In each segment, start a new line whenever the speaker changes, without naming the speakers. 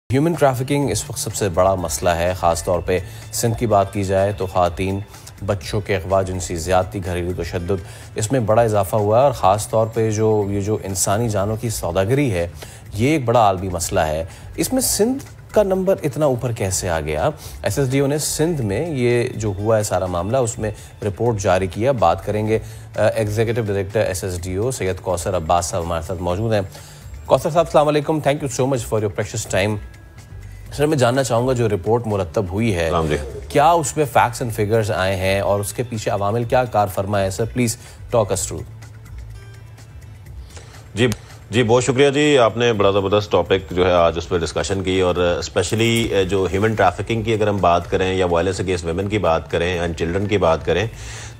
Human trafficking इस वक्त सबसे बड़ा मसला है। ख़ास तौर पे सिंध की बात की जाए तो ख़वातीन, बच्चों के अगवा, जिनसी ज़्यादती, घरेलू तशद्दुद, इसमें बड़ा इजाफा हुआ है। और ख़ास तौर पे जो इंसानी जानों की सौदागरी है, ये एक बड़ा आलमी मसला है। इसमें सिंध का नंबर इतना ऊपर कैसे आ गया? SSDO ने सिंध में ये जो हुआ है सारा मामला, उसमें रिपोर्ट जारी किया। बात करेंगे executive director SSDO Syed Kausar Abbas साहब हमारे साथ मौजूद हैं। कौसर साहब, अस्सलाम वालेकुम, thank you so much for your precious time. Sir, मैं जानना चाहूँगा जो रिपोर्ट मुरतब हुई है, क्या उसमें फैक्ट्स एंड फिगर्स आए हैं और उसके पीछे अवामिल क्या कार फरमा है? Sir please talk us through.
जी बहुत शुक्रिया जी, आपने बड़ा ज़बरदस्त टॉपिक जो है आज उस पर डिस्कशन की। और स्पेशली जो ह्यूमन ट्रैफिकिंग की अगर हम बात करें या वायलेंस अगेंस्ट वुमेन की बात करें एंड चिल्ड्रन की बात करें,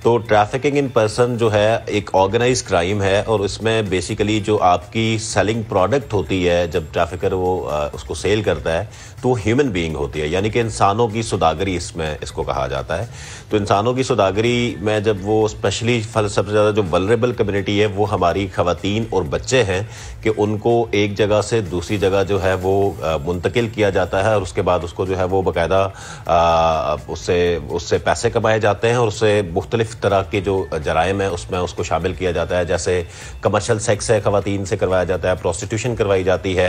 तो ट्रैफिकिंग इन पर्सन जो है एक ऑर्गेनाइज क्राइम है। और इसमें बेसिकली जो आपकी सेलिंग प्रोडक्ट होती है, जब ट्रैफिकर वो उसको सेल करता है, तो ह्यूमन बीइंग होती है, यानी कि इंसानों की सौदागरी इसमें इसको कहा जाता है। तो इंसानों की सौदागरी में जब वो स्पेशली सबसे ज़्यादा जो वल्नरेबल कम्युनिटी है वो हमारी खवातीन और बच्चे हैं कि उनको एक जगह से दूसरी जगह जो है वो मुंतकिल किया जाता है और उसके बाद उसको जो है वो बाकायदा उससे पैसे कमाए जाते हैं और उससे मुख्तलिफ तरह के जो जराइम है उसमें उसको शामिल किया जाता है। जैसे कमर्शियल सेक्स है, खवातीन से करवाया जाता है, प्रोस्टिट्यूशन करवाई जाती है,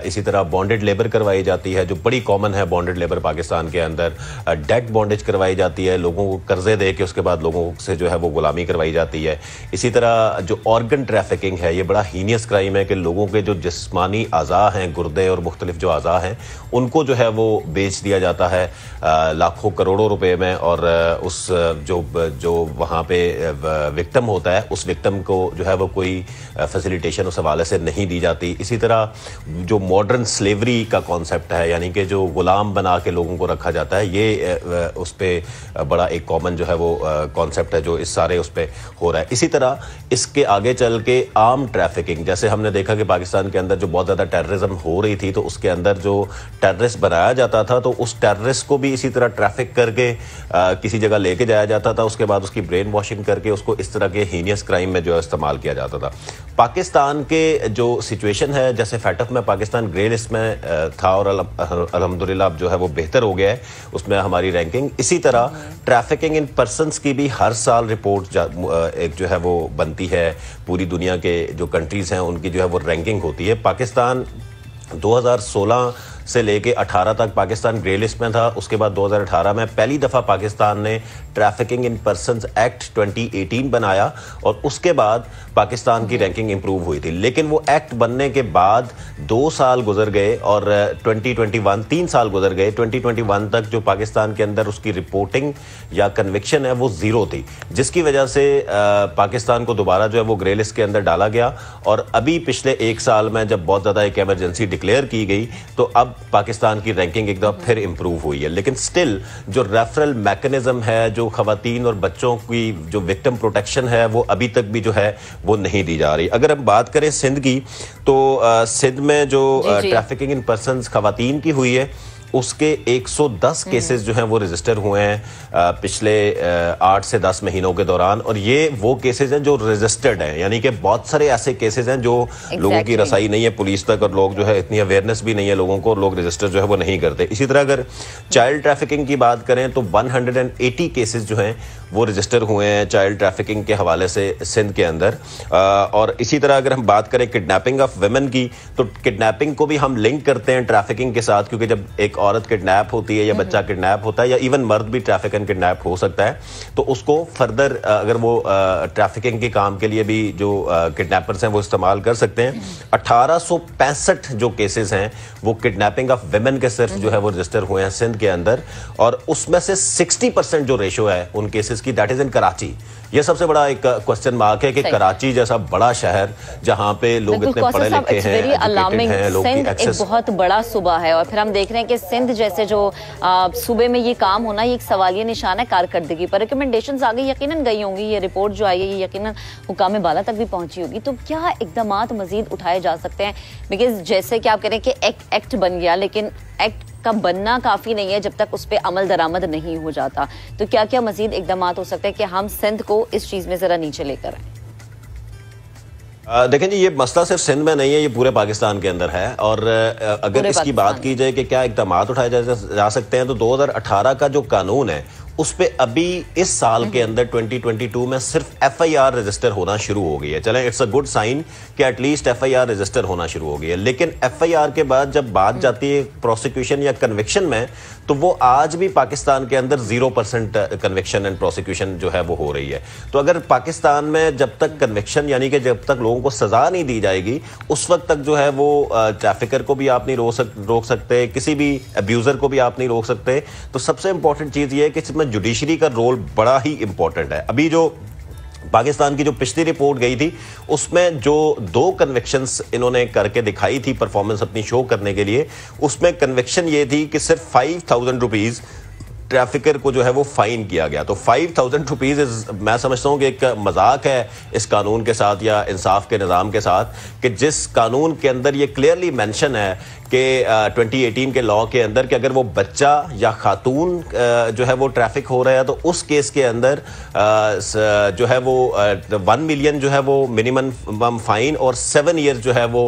इसी तरह बॉन्डेड लेबर करवाई जाती है जो बड़ी कॉमन है बॉन्डेड लेबर पाकिस्तान के अंदर, डेट बॉन्डेज करवाई जाती है, लोगों को कर्जे दे के उसके बाद लोगों से जो है वो गुलामी करवाई जाती है। इसी तरह जो ऑर्गन ट्रैफिकिंग है, ये बड़ा हीनियस क्राइम है कि लोगों के जो जिस्मानी अज़ा हैं, गुर्दे और मुख्तलिफ जो अज़ा हैं, उनको जो है वो बेच दिया जाता है लाखों करोड़ों रुपए में। और उस जो वहाँ पे विक्टिम होता है, उस विक्टिम को जो है वो कोई फैसिलिटेशन उस हवाले से नहीं दी जाती। इसी तरह जो मॉडर्न स्लेवरी का कॉन्सेप्ट है, यानी कि जो गुलाम बना के लोगों को रखा जाता है, ये उस पर बड़ा एक कॉमन जो है वो कॉन्सेप्ट है जो इस सारे उस पर हो रहा है। इसी तरह इसके आगे चल के आर्म ट्रैफिकिंग, जैसे हमने देखा कि पाकिस्तान के अंदर जो बहुत ज़्यादा टेररिज्म हो रही थी, तो उसके अंदर जो टेररिस्ट बनाया जाता था, तो उस टेररिस्ट को भी इसी तरह ट्रैफिक करके किसी जगह लेके जाया जाता था, उसके बाद उसकी ब्रेन वॉशिंग करके उसको इस तरह के हीनियस क्राइम में जो है इस्तेमाल किया जाता था। पाकिस्तान के जो सिचुएशन है, जैसे फैटफ में पाकिस्तान ग्रे लिस्ट में था और अल्हम्दुलिल्लाह अब जो है वो बेहतर हो गया है उसमें हमारी रैंकिंग। इसी तरह ट्रैफिकिंग इन पर्सनस की भी हर साल रिपोर्ट एक जो है वो बनती है, पूरी दुनिया के जो कंट्रीज़ हैं उनकी जो है वो रैंकिंग होती है। पाकिस्तान 2016 से लेके 18 तक पाकिस्तान ग्रे लिस्ट में था। उसके बाद 2018 में पहली दफ़ा पाकिस्तान ने ट्रैफिकिंग इन पर्सन्स एक्ट 2018 बनाया और उसके बाद पाकिस्तान की रैंकिंग इंप्रूव हुई थी। लेकिन वो एक्ट बनने के बाद 2 साल गुजर गए और 2021 3 साल गुजर गए। 2021 तक जो पाकिस्तान के अंदर उसकी रिपोर्टिंग या कन्विक्शन है वो ज़ीरो थी, जिसकी वजह से पाकिस्तान को दोबारा जो है वो ग्रे लिस्ट के अंदर डाला गया। और अभी पिछले 1 साल में जब बहुत ज़्यादा एक एमरजेंसी डिक्लेयर की गई, तो अब पाकिस्तान की रैंकिंग एकदम फिर इंप्रूव हुई है। लेकिन स्टिल जो रेफरल मैकेनिज्म है, जो खवातीन और बच्चों की जो विक्टिम प्रोटेक्शन है, वो अभी तक भी जो है वो नहीं दी जा रही। अगर हम बात करें सिंध की, तो सिंध में जो ट्रैफिकिंग इन पर्सन्स खवातीन की हुई है, उसके 110 केसेस जो हैं वो रजिस्टर हुए हैं पिछले 8 से 10 महीनों के दौरान। और ये वो केसेस हैं जो रजिस्टर्ड हैं, यानी कि बहुत सारे ऐसे केसेस हैं जो लोगों की रसाई नहीं है पुलिस तक और लोग जो है इतनी अवेयरनेस भी नहीं है लोगों को और लोग रजिस्टर जो है वो नहीं करते। इसी तरह अगर चाइल्ड ट्रैफिकिंग की बात करें तो 180 केसेस जो हैं वो रजिस्टर हुए हैं चाइल्ड ट्रैफिकिंग के हवाले से सिंध के अंदर। और इसी तरह अगर हम बात करें किडनैपिंग ऑफ वुमेन की, तो किडनैपिंग को भी हम लिंक करते हैं ट्रैफिकिंग के साथ, क्योंकि जब एक औरत किडनैप होती है या बच्चा किडनैप होता है या इवन मर्द भी ट्रैफिक एंड किडनैप हो सकता है, तो उसको फर्दर अगर वो ट्रैफिकिंग के काम के लिए भी जो किडनैपर्स हैं वो इस्तेमाल कर सकते हैं। 1865 जो केसेस हैं वो किडनैपिंग ऑफ वुमेन के सिर्फ जो है वो रजिस्टर हुए हैं सिंध के अंदर। और उसमें से 60% जो रेशो है उन केसेस की, दैट इज इन कराची। ये सबसे बड़ा एक क्वेश्चन मार्क है कि कराची जैसा बड़ा शहर जहां पे लोग इतने पढ़े लिखे हैं, एजुकेटेड हैं, लोग की एक्सेस,
एक बहुत बड़ा सूबा है। और फिर हम देख रहे हैं कि सिंध जैसे जो सूबे में ये काम होना, ये एक सवालिया निशान है कारकर्दगी पर। रिकमेंडेशंस आगे यकीनन गई होंगी, ये रिपोर्ट जो आई है ये यकीनन हुकाम बाला तक भी पहुंची होगी। तो क्या इकदामात मजीद उठाए जा सकते हैं? बिकॉज जैसे कि आप कह रहे हैं कि एक्ट बन गया, लेकिन एक्ट का बनना काफ़ी नहीं है जब तक उस पर अमल दरामद नहीं हो जाता। तो क्या क्या मजीद इकदाम हो सकते हैं कि हम सिंध को इस चीज़ में ज़रा नीचे लेकर आए?
देखें जी, ये मसला सिर्फ सिंध में नहीं है, ये पूरे पाकिस्तान के अंदर है। और अगर इसकी बात की जाए कि क्या इक़दाम उठाए जा सकते हैं, तो 2018 का जो कानून है उस पे अभी इस साल के अंदर 2022 में सिर्फ FIR रजिस्टर होना शुरू हो गई है। चलें, इट्स अ गुड साइन कि एटलीस्ट FIR रजिस्टर होना शुरू हो गई है। लेकिन FIR के बाद जब बात जाती है प्रोसिक्यूशन या कन्विक्शन में, तो वो आज भी पाकिस्तान के अंदर 0% कन्विक्शन एंड प्रोसिक्यूशन जो है वो हो रही है। तो अगर पाकिस्तान में जब तक कन्विक्शन यानी कि जब तक लोगों को सजा नहीं दी जाएगी, उस वक्त तक जो है वो ट्रैफिकर को भी आप नहीं रोक सकते, किसी भी अब्यूजर को भी आप नहीं रोक सकते। तो सबसे इंपॉर्टेंट चीज ये है कि इसमें जुडिशरी का रोल बड़ा ही इंपॉर्टेंट है। अभी जो पाकिस्तान की जो पिछली रिपोर्ट गई थी उसमें जो 2 कन्विक्शंस इन्होंने करके दिखाई थी परफॉर्मेंस अपनी शो करने के लिए, उसमें कन्विक्शन ये थी कि सिर्फ 5000 रुपीज ट्रैफिकर को जो है वो फाइन किया गया। तो 5000 रुपीज मैं समझता हूँ कि एक मजाक है इस कानून के साथ या इंसाफ के निज़ाम के साथ, कि जिस कानून के अंदर ये क्लियरली मेंशन है कि 2018 के लॉ के अंदर कि अगर वो बच्चा या खातून जो है वो ट्रैफिक हो रहा है तो उस केस के अंदर जो है वो 1 मिलियन जो है वो मिनिमम फाइन और 7 ईयर जो है वो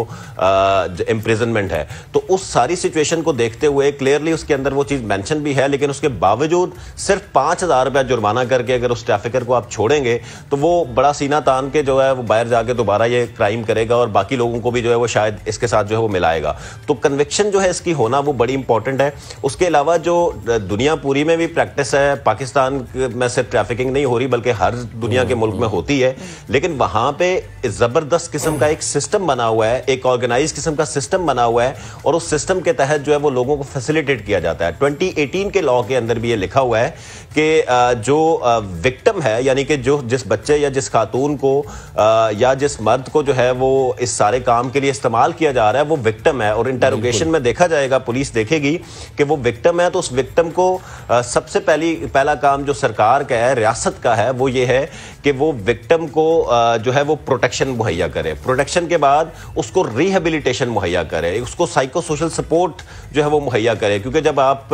इम्प्रिजनमेंट है। तो उस सारी सिचुएशन को देखते हुए क्लियरली उसके अंदर वो चीज़ मेंशन भी है, लेकिन उसके बावजूद सिर्फ 5000 रुपया जुर्माना करके अगर उस ट्रैफिकर को आप छोड़ेंगे तो वो बड़ा सीना तान के जो है वो बाहर जाके दोबारा ये क्राइम करेगा और बाकी लोगों को भी जो है वो शायद इसके साथ जो है वो मिलाएगा। तो कन्विक्शन जो है इसकी होना वो बड़ी इंपॉर्टेंट है। उसके अलावा जो दुनिया पूरी में भी प्रैक्टिस है, पाकिस्तान में सिर्फ ट्रैफिकिंग नहीं हो रही बल्कि हर दुनिया के मुल्क में होती है, लेकिन वहां पे जबरदस्त किस्म का एक सिस्टम बना हुआ है, एक ऑर्गेनाइज किस्म का सिस्टम बना हुआ है और उस सिस्टम के तहत जो है वो लोगों को फैसिलिटेट किया जाता है। 2018 के लॉ के अंदर भी ये लिखा हुआ है कि जो विक्टिम है यानी कि जो जिस बच्चे या जिस खातून को या जिस मर्द को जो है वो इस सारे काम के लिए इस्तेमाल किया जा रहा है वो विक्टिम है और इंटेरोगेशन में देखा जाएगा, पुलिस देखेगी कि वो विक्टिम है, तो उस विक्टिम को सबसे पहला काम जो सरकार का है, रियासत का है, वो ये है कि वो विक्टिम को जो है वो प्रोटेक्शन मुहैया करे। प्रोटेक्शन के बाद उसको रिहेबिलिटेशन मुहैया करे, उसको साइको सोशल सपोर्ट जो है वो मुहैया करे, क्योंकि जब आप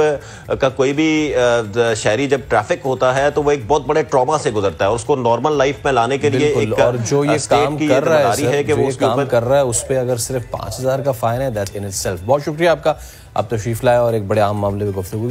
का कोई भी शहरी जब ट्रैफिक होता है तो वो एक बहुत बड़े ट्रॉमा से गुजरता है, उसको नॉर्मल लाइफ में लाने के लिए एक
और जो ये काम कर रहा है
कि वो
काम कर रहा है उस पे अगर सिर्फ 5000 का फाइन है, दैट इन इटसेल्फ। बहुत शुक्रिया आपका, आप तशरीफ लाए और एक बड़े आम मामले में गुफ्तगू